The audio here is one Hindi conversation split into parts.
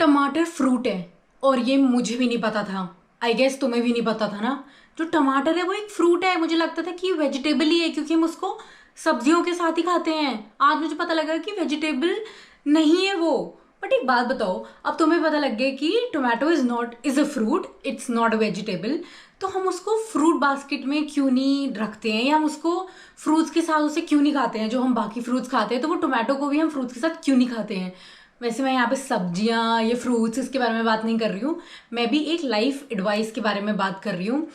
टमाटर फ्रूट है और ये मुझे भी नहीं पता था। आई गेस तुम्हें भी नहीं पता था ना। जो टमाटर है वो एक फ्रूट है। मुझे लगता था कि वेजिटेबल ही है क्योंकि हम उसको सब्जियों के साथ ही खाते हैं। आज मुझे पता लगा कि वेजिटेबल नहीं है वो। बट एक बात बताओ, अब तुम्हें पता लग गया कि tomato is a fruit, it's not a vegetable. तो हम उसको फ्रूट बास्केट में क्यों नहीं रखते हैं, या हम उसको फ्रूट्स के साथ उसे क्यों नहीं खाते हैं जो हम बाकी फ्रूट्स खाते हैं? तो वो टोमेटो को भी हम फ्रूट्स के साथ क्यों नहीं खाते हैं? वैसे मैं यहाँ पे सब्जियाँ, ये फ्रूट्स, इसके बारे में बात नहीं कर रही हूँ। मैं भी एक लाइफ एडवाइस के बारे में बात कर रही हूँ।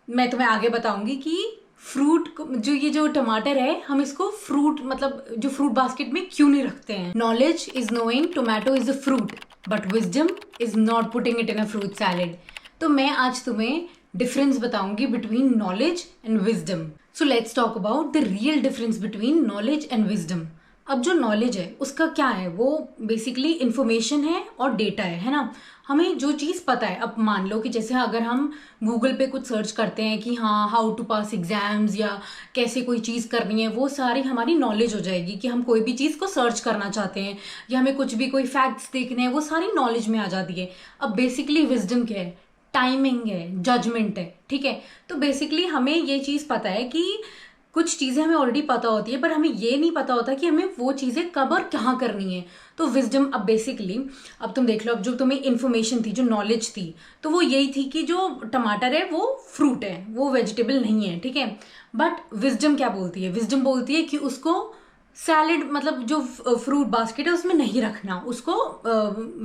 मैं तुम्हें आगे बताऊंगी कि जो टमाटर है, हम इसको फ्रूट मतलब जो फ्रूट बास्केट में क्यों नहीं रखते हैं। Knowledge is knowing tomato is a fruit, but wisdom is not putting it in a fruit salad. तो मैं आज तुम्हें डिफरेंस बताऊंगी between knowledge and wisdom. So let's talk about the real difference between knowledge and wisdom. अब जो नॉलेज है उसका क्या है, वो बेसिकली इंफॉर्मेशन है और डेटा है ना। हमें जो चीज़ पता है, अब मान लो कि जैसे अगर हम गूगल पे कुछ सर्च करते हैं कि हाँ हाउ टू पास एग्जाम्स या कैसे कोई चीज़ करनी है, वो सारी हमारी नॉलेज हो जाएगी कि हम कोई भी चीज़ को सर्च करना चाहते हैं या हमें कुछ भी कोई फैक्ट्स देखने हैं, वो सारी नॉलेज में आ जाती है। अब बेसिकली विजडम क्या है? टाइमिंग है, जजमेंट है, ठीक है। तो बेसिकली हमें ये चीज़ पता है कि कुछ चीज़ें हमें ऑलरेडी पता होती है, पर हमें ये नहीं पता होता कि हमें वो चीज़ें कब और कहाँ करनी है। तो विजडम, अब बेसिकली अब तुम देख लो, अब जो तुम्हें इन्फॉर्मेशन थी, जो नॉलेज थी, तो वो यही थी कि जो टमाटर है वो फ्रूट है, वो वेजिटेबल नहीं है, ठीक है। बट विजडम क्या बोलती है? विजडम बोलती है कि उसको सैलेड मतलब जो फ्रूट बास्केट है उसमें नहीं रखना, उसको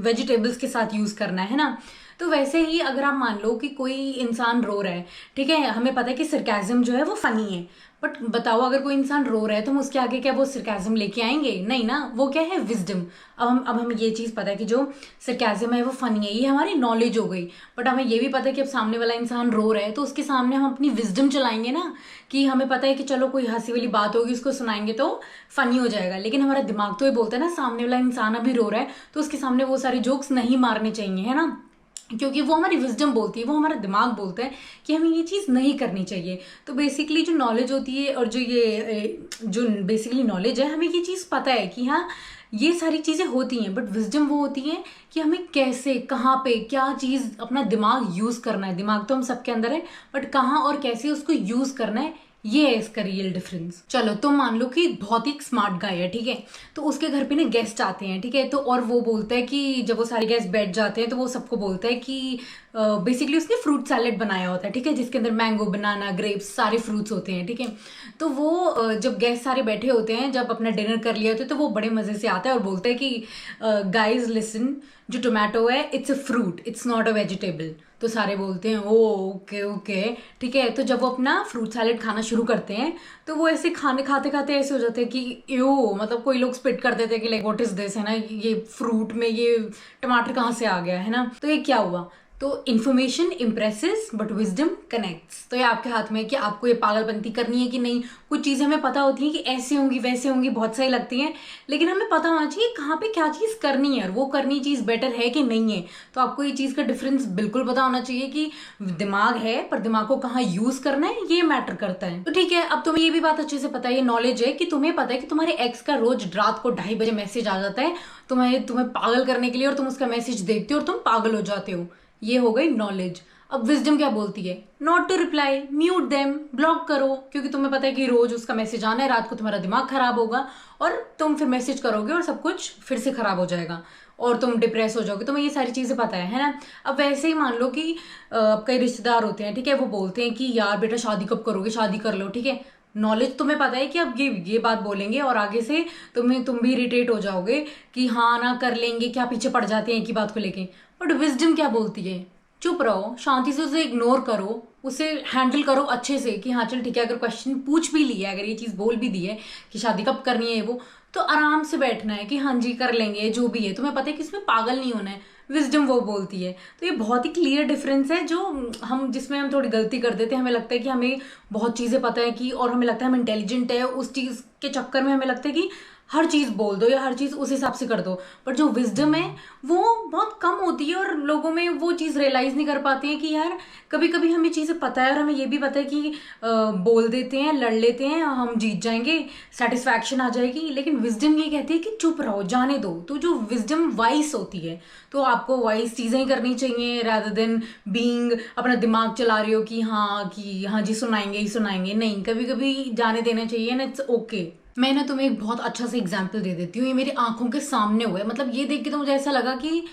वेजिटेबल्स के साथ यूज़ करना है ना। तो वैसे ही अगर आप मान लो कि कोई इंसान रो रहा है, ठीक है, हमें पता है कि सरकाज़म जो है वो फनी है, बट बताओ अगर कोई इंसान रो रहा है तो हम उसके आगे क्या वो सरकाज़म लेके आएंगे? नहीं ना। वो क्या है? विजडम। अब हमें ये चीज़ पता है कि जो सरकाज़म है वो फनी है, ये हमारी नॉलेज हो गई। बट हमें ये भी पता है कि अब सामने वाला इंसान रो रहा है तो उसके सामने हम अपनी विजडम चलाएंगे ना, कि हमें पता है कि चलो कोई हंसी वाली बात होगी उसको सुनाएंगे तो फनी हो जाएगा। लेकिन हमारा दिमाग तो ये बोलता है ना, सामने वाला इंसान अभी रो रहा है तो उसके सामने वो सारे जोक्स नहीं मारने चाहिए, है ना। क्योंकि वो हमारी विजडम बोलती है, वो हमारा दिमाग बोलता है कि हमें ये चीज़ नहीं करनी चाहिए। तो बेसिकली जो नॉलेज होती है और जो बेसिकली नॉलेज है, हमें ये चीज़ पता है कि हाँ ये सारी चीज़ें होती हैं। बट विजडम वो होती है कि हमें कैसे, कहाँ पे, क्या चीज़ अपना दिमाग यूज़ करना है। दिमाग तो हम सबके अंदर है, बट कहाँ और कैसे उसको यूज़ करना है, ये है इसका रियल डिफरेंस। चलो तो मान लो कि बहुत ही स्मार्ट गाय है, ठीक है, तो उसके घर पे ना गेस्ट आते हैं, ठीक है, तो और वो बोलता है कि जब वो सारे गेस्ट बैठ जाते हैं तो वो सबको बोलता है कि बेसिकली उसने फ्रूट सैलेड बनाया होता है, ठीक है, जिसके अंदर मैंगो, बनाना, ग्रेप्स, सारे फ्रूट्स होते हैं, ठीक है। तो वो जब गेस्ट सारे बैठे होते हैं, जब अपना डिनर कर लिया होता है, तो वो बड़े मजे से आता है और बोलता है कि गाइज लिसन, जो टोमेटो है it's a fruit, it's not a vegetable. तो सारे बोलते हैं ओ ओके ओके, ठीक है। तो जब वो अपना फ्रूट सैलेड खाना शुरू करते हैं तो वो ऐसे खाने खाते खाते ऐसे हो जाते हैं कि यो, मतलब कोई लोग स्पिट कर देते हैं कि लाइक व्हाट इज दिस, है ना, ये फ्रूट में ये टमाटर कहाँ से आ गया, है ना। तो ये क्या हुआ? तो information impresses but wisdom connects. तो ये आपके हाथ में है कि आपको ये पागलपंती करनी है कि नहीं। कुछ चीज़ें हमें पता होती हैं कि ऐसे होंगी वैसे होंगी, बहुत सही लगती हैं, लेकिन हमें पता होना चाहिए कहाँ पे क्या चीज़ करनी है और वो करनी चीज़ बेटर है कि नहीं है। तो आपको ये चीज़ का डिफरेंस बिल्कुल पता होना चाहिए कि दिमाग है, पर दिमाग को कहाँ यूज़ करना है ये मैटर करता है। तो ठीक है, अब तुम्हें ये भी बात अच्छे से पता है, ये नॉलेज है कि तुम्हें पता है कि तुम्हारे एक्स का रोज रात को 2:30 बजे मैसेज आ जाता है तुम्हें पागल करने के लिए, और तुम उसका मैसेज देखते हो और तुम पागल हो जाते हो। ये हो गई नॉलेज। अब विजडम क्या बोलती है? Not to reply, mute them, block करो, क्योंकि तुम्हें पता है कि रोज उसका मैसेज आना है, रात को तुम्हारा दिमाग खराब होगा और तुम फिर मैसेज करोगे और सब कुछ फिर से खराब हो जाएगा और तुम डिप्रेस हो जाओगे। तुम्हें ये सारी चीजें पता है ना। अब वैसे ही मान लो कि कई रिश्तेदार होते हैं, ठीक है, वो बोलते हैं कि यार बेटा शादी कब करोगे, शादी कर लो, ठीक है। नॉलेज तुम्हें पता है कि अब ये बात बोलेंगे और आगे से तुम भी इरिटेट हो जाओगे कि हाँ ना कर लेंगे, क्या पीछे पड़ जाते हैं एक ही बात को लेके। बट विजडम क्या बोलती है? चुप रहो, शांति से उसे इग्नोर करो, उसे हैंडल करो अच्छे से कि हाँ चल ठीक है, अगर क्वेश्चन पूछ भी लिया है, अगर ये चीज़ बोल भी दी है कि शादी कब करनी है वो, तो आराम से बैठना है कि हाँ जी कर लेंगे जो भी है। तुम्हें पता है कि इसमें पागल नहीं होना है। विजडम वो बोलती है। तो ये बहुत ही क्लियर डिफरेंस है जो हम जिसमें हम थोड़ी गलती कर देते हैं। हमें लगता है कि हमें बहुत चीज़ें पता है कि, और हमें लगता है हम इंटेलिजेंट है, उस चीज़ के चक्कर में हमें लगता है कि हर चीज़ बोल दो या हर चीज़ उस हिसाब से कर दो। पर जो विजडम है वो बहुत कम होती है और लोगों में वो चीज़ रियलाइज़ नहीं कर पाते हैं कि यार कभी कभी हमें चीज़ें पता है और हमें ये भी पता है कि बोल देते हैं, लड़ लेते हैं, हम जीत जाएंगे, सेटिस्फैक्शन आ जाएगी, लेकिन विजडम ये कहती है कि चुप रहो, जाने दो। तो जो विजडम वाइस होती है, तो आपको वाइस चीज़ें ही करनी चाहिए रादर देन बीइंग अपना दिमाग चला रहे हो कि हाँ जी सुनाएंगे ही सुनाएंगे। नहीं, कभी कभी जाने देना चाहिए ना, इट्स ओके। मैं ना तुम्हें एक बहुत अच्छा सा एग्जाम्पल दे देती हूँ, ये मेरी आंखों के सामने हुआ है। मतलब ये देख के तो मुझे ऐसा लगा कि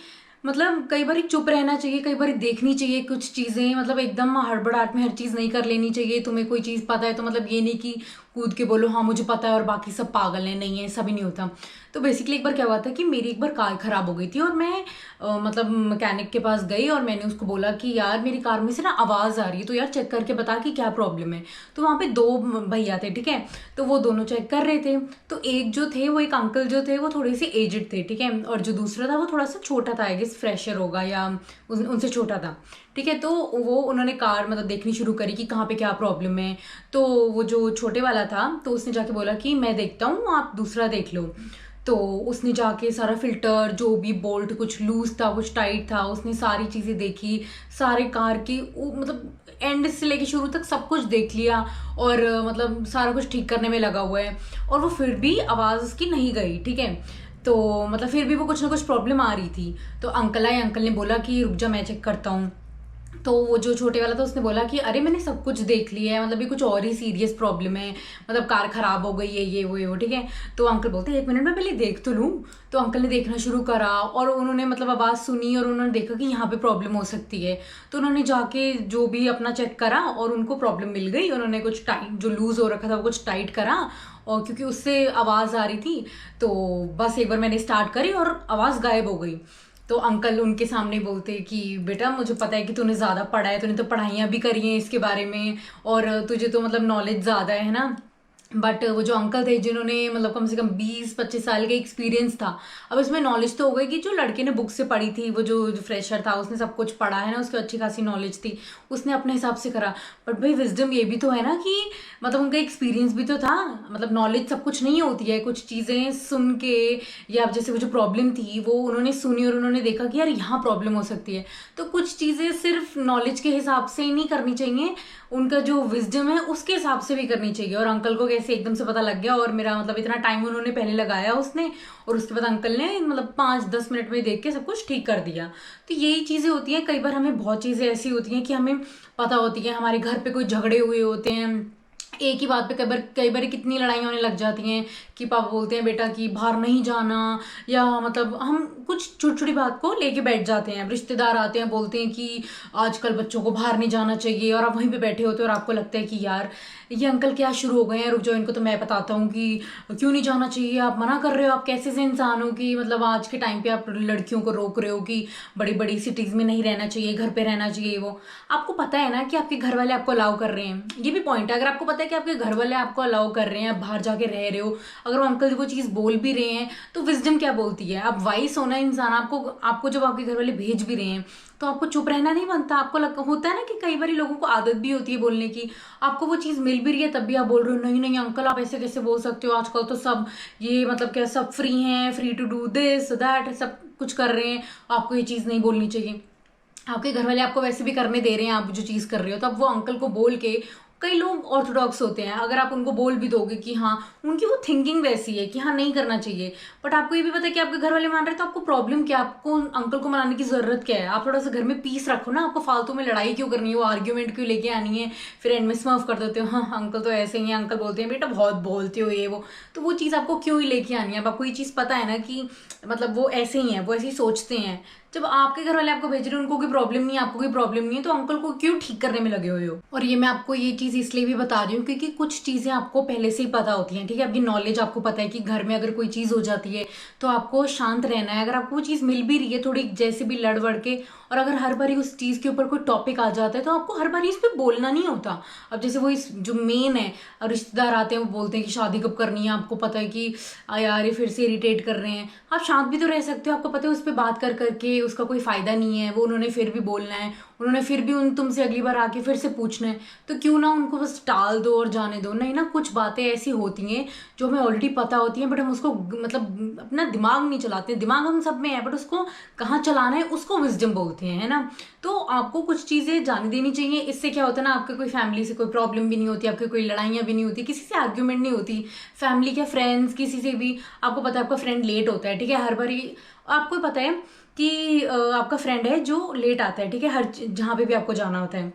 मतलब कई बार चुप रहना चाहिए, कई बार देखनी चाहिए कुछ चीज़ें। मतलब एकदम हड़बड़ाहट में हर चीज़ नहीं कर लेनी चाहिए। तुम्हें कोई चीज़ पता है तो मतलब ये नहीं कि कूद के बोलो हाँ मुझे पता है और बाकी सब पागल हैं, नहीं है, ऐसा भी नहीं होता। तो बेसिकली एक बार क्या हुआ था कि मेरी एक बार कार खराब हो गई थी और मैं मतलब मैकेनिक के पास गई और मैंने उसको बोला कि यार मेरी कार में से ना आवाज़ आ रही है, तो यार चेक करके बता कि क्या प्रॉब्लम है। तो वहाँ पे 2 भैया थे, ठीक है, तो वो दोनों चेक कर रहे थे। तो एक जो थे वो एक अंकल जो थे वो थोड़े से एजड थे, ठीक है, और जो दूसरा था वो थोड़ा सा छोटा था, आई गेस फ्रेशर होगा या उनसे छोटा था, ठीक है। तो वो उन्होंने कार मतलब देखनी शुरू करी कि कहाँ पे क्या प्रॉब्लम है। तो वो जो छोटे वाला था तो उसने जाके बोला कि मैं देखता हूँ, आप दूसरा देख लो। तो उसने जाके सारा फिल्टर, जो भी बोल्ट कुछ लूज था कुछ टाइट था, उसने सारी चीज़ें देखी, सारे कार की मतलब एंड से लेके शुरू तक सब कुछ देख लिया और मतलब सारा कुछ ठीक करने में लगा हुआ है। और वो फिर भी आवाज़ उसकी नहीं गई, ठीक है। तो मतलब फिर भी वो कुछ ना कुछ प्रॉब्लम आ रही थी। तो अंकल आए, अंकल ने बोला कि रुक जा मैं चेक करता हूँ। तो वो जो छोटे वाला था उसने बोला कि अरे मैंने सब कुछ देख लिया है, मतलब ये कुछ और ही सीरियस प्रॉब्लम है, मतलब कार खराब हो गई है, ये वो, ठीक है। तो अंकल बोलते हैं 1 मिनट में पहले देख तो लूँ। तो अंकल ने देखना शुरू करा और उन्होंने मतलब आवाज़ सुनी और उन्होंने देखा कि यहाँ पे प्रॉब्लम हो सकती है। तो उन्होंने जाके जो भी अपना चेक करा और उनको प्रॉब्लम मिल गई। उन्होंने कुछ टाइट जो लूज़ हो रखा था वो कुछ टाइट करा और क्योंकि उससे आवाज़ आ रही थी तो बस एक बार मैंने स्टार्ट करी और आवाज़ गायब हो गई। तो अंकल उनके सामने बोलते कि बेटा मुझे पता है कि तूने ज़्यादा पढ़ा है, तूने तो पढ़ाइयाँ भी करी हैं इसके बारे में और तुझे तो मतलब नॉलेज ज़्यादा है ना। बट वो जो अंकल थे जिन्होंने मतलब कम से कम 20-25 साल का एक्सपीरियंस था, अब इसमें नॉलेज तो हो गई कि जो लड़के ने बुक से पढ़ी थी, वो जो फ्रेशर था उसने सब कुछ पढ़ा है ना, उसकी अच्छी खासी नॉलेज थी, उसने अपने हिसाब से करा। बट भाई विजडम ये भी तो है ना कि मतलब उनका एक्सपीरियंस भी तो था। मतलब नॉलेज सब कुछ नहीं होती है, कुछ चीज़ें सुन के या अब जैसे वो जो प्रॉब्लम थी वो उन्होंने सुनी और उन्होंने देखा कि यार यहाँ प्रॉब्लम हो सकती है। तो कुछ चीज़ें सिर्फ नॉलेज के हिसाब से नहीं करनी चाहिए, उनका जो विजडम है उसके हिसाब से भी करनी चाहिए। और अंकल को कैसे एकदम से पता लग गया और मेरा मतलब इतना टाइम उन्होंने पहले लगाया उसने और उसके बाद अंकल ने मतलब 5-10 मिनट में देख के सब कुछ ठीक कर दिया। तो यही चीज़ें होती हैं। कई बार हमें बहुत चीज़ें ऐसी होती हैं कि हमें पता होती है, हमारे घर पे कोई झगड़े हुए होते हैं एक ही बात पे, कई बार कितनी लड़ाई होने लग जाती हैं कि पापा बोलते हैं बेटा कि बाहर नहीं जाना, या मतलब हम कुछ छोटी छोटी बात को लेके बैठ जाते हैं। रिश्तेदार आते हैं बोलते हैं कि आजकल बच्चों को बाहर नहीं जाना चाहिए और आप वहीं पे बैठे होते हो और आपको लगता है कि यार ये अंकल क्या शुरू हो गए हैं, रुक जाओ इनको तो मैं बताता हूँ कि क्यों नहीं जाना चाहिए, आप मना कर रहे हो, आप कैसे से इंसान हो कि मतलब आज के टाइम पे आप लड़कियों को रोक रहे हो कि बड़ी बड़ी सिटीज़ में नहीं रहना चाहिए, घर पे रहना चाहिए। वो आपको पता है ना कि आपके घर वाले आपको अलाउ कर रहे हैं, ये भी पॉइंट है। अगर आपको पता है कि आपके घर वाले आपको अलाउ कर रहे हैं, आप बाहर जाके रह रहे हो, अगर वो अंकल वो चीज़ बोल भी रहे हैं तो विजडम क्या बोलती है, आप वाइस होना इंसान, आपको जब आपके घर वाले भेज भी रहे हैं तो आपको चुप रहना नहीं बनता। आपको होता है ना कि कई बार लोगों को आदत भी होती है बोलने की, आपको वो चीज़ मिल भी रही है तब भी आप बोल रहे हो नहीं नहीं अंकल आप ऐसे कैसे बोल सकते हो, आजकल तो सब ये मतलब क्या सब फ्री हैं, free to do this that, सब कुछ कर रहे हैं, आपको ये चीज़ नहीं बोलनी चाहिए। आपके घर वाले आपको वैसे भी करने दे रहे हैं आप जो चीज़ कर रहे हो, तो अब वो अंकल को बोल के, कई लोग ऑर्थोडॉक्स होते हैं, अगर आप उनको बोल भी दोगे कि हाँ उनकी वो थिंकिंग वैसी है कि हाँ नहीं करना चाहिए, बट आपको ये भी पता है कि आपके घर वाले मान रहे हैं, तो आपको प्रॉब्लम क्या, आपको अंकल को मनाने की ज़रूरत क्या है। आप थोड़ा सा घर में पीस रखो ना, आपको फालतू में लड़ाई क्यों करनी है, वो आर्ग्यूमेंट क्यों लेके आनी है, फिर एंड में स्मर्फ कर देते हो हाँ अंकल तो ऐसे ही हैं, अंकल बोलते हैं बेटा बहुत बोलते हो ये वो, तो वो चीज़ आपको क्यों ही लेके आनी है। अब आपको ये चीज़ पता है ना कि मतलब वो ऐसे ही हैं, वो ऐसे ही सोचते हैं। जब आपके घर वाले आपको भेज रहे हैं, उनको कोई प्रॉब्लम नहीं है, आपको कोई प्रॉब्लम नहीं है, तो अंकल को क्यों ठीक करने में लगे हुए हो। और ये मैं आपको ये चीज़ इसलिए भी बता रही हूँ क्योंकि कुछ चीज़ें आपको पहले से ही पता होती हैं, ठीक है, आपकी नॉलेज आपको पता है कि घर में अगर कोई चीज़ हो जाती है तो आपको शांत रहना है। अगर आपको वो चीज़ मिल भी रही है थोड़ी जैसे भी लड़ वड़ के, और अगर हर बारी उस चीज़ के ऊपर कोई टॉपिक आ जाता है तो आपको हर बारी इस पर बोलना नहीं होता। अब जैसे वो इस जो मेन है, रिश्तेदार आते हैं वो बोलते हैं कि शादी कब करनी है, आपको पता है कि यार ये फिर से इरिटेट कर रहे हैं, आप शांत भी तो रह सकते हो, आपको पता है उस पर बात कर करके उसका कोई फ़ायदा नहीं है, वो उन्होंने फिर भी बोलना है, उन्होंने फिर भी तुमसे अगली बार आके फिर से पूछना है, तो क्यों ना उनको बस टाल दो और जाने दो। नहीं ना, कुछ बातें ऐसी होती हैं जो हमें ऑलरेडी पता होती हैं, बट हम उसको मतलब अपना दिमाग नहीं चलाते। दिमाग हम सब में है, बट उसको कहाँ चलाना है उसको विजडम बोलते हैं, है ना। तो आपको कुछ चीज़ें जाने देनी चाहिए। इससे क्या होता है ना, आपके कोई फैमिली से कोई प्रॉब्लम भी नहीं होती, आपकी कोई लड़ाइयाँ भी नहीं होती, किसी से आर्ग्यूमेंट नहीं होती, फैमिली क्या फ्रेंड्स किसी से भी। आपको पता है आपका फ्रेंड लेट होता है, ठीक है, हर बार आपको पता है कि आपका फ्रेंड है जो लेट आता है, ठीक है, हर जहाँ पे भी आपको जाना होता है,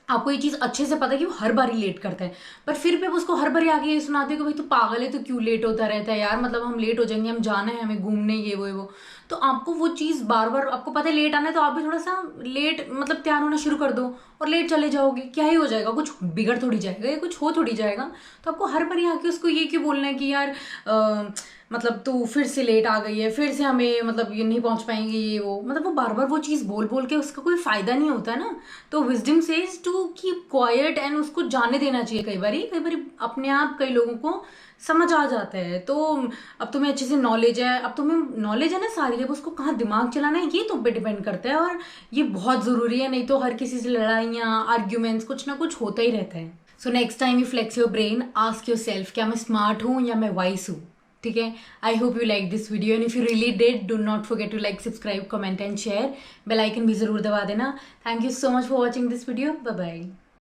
आपको ये चीज़ अच्छे से पता है कि वो हर बार ही लेट करता है, पर फिर भी आप उसको हर बार आगे ये सुनाते हो कि भाई तू पागल है, तो क्यों लेट होता रहता है यार, मतलब हम लेट हो जाएंगे, हम जाना है, हमें घूमने, ये वो। तो आपको वो चीज़ बार बार, आपको पता है लेट आना है, तो आप भी थोड़ा सा लेट मतलब तैयार होना शुरू कर दो और लेट चले जाओगे, क्या ही हो जाएगा, कुछ बिगड़ थोड़ी जाएगा या कुछ हो थोड़ी जाएगा। तो आपको हर बार आके उसको ये क्यों बोलना है कि यार मतलब तू फिर से लेट आ गई है, फिर से हमें मतलब ये नहीं पहुंच पाएंगे, ये वो, मतलब वो बार बार वो चीज़ बोल बोल के उसका कोई फ़ायदा नहीं होता है ना। तो wisdom says to keep quiet and उसको जाने देना चाहिए। कई बार अपने आप कई लोगों को समझ आ जाता है। तो अब तुम्हें अच्छे से नॉलेज है, अब तुम्हें नॉलेज है ना सारी, अब उसको कहाँ दिमाग चलाना है ये तुम पे डिपेंड करता है, और ये बहुत ज़रूरी है, नहीं तो हर किसी से लड़ाइयाँ आर्ग्यूमेंट्स कुछ ना कुछ होता ही रहता है। So next time you flex your brain, ask yourself, क्या मैं स्मार्ट हूँ या मैं वाइस हूँ, ठीक है। I hope you like this video, and if you really did, do not forget to like, subscribe, comment and share, bell icon भी जरूर दबा देना। Thank you so much for watching this video, bye bye.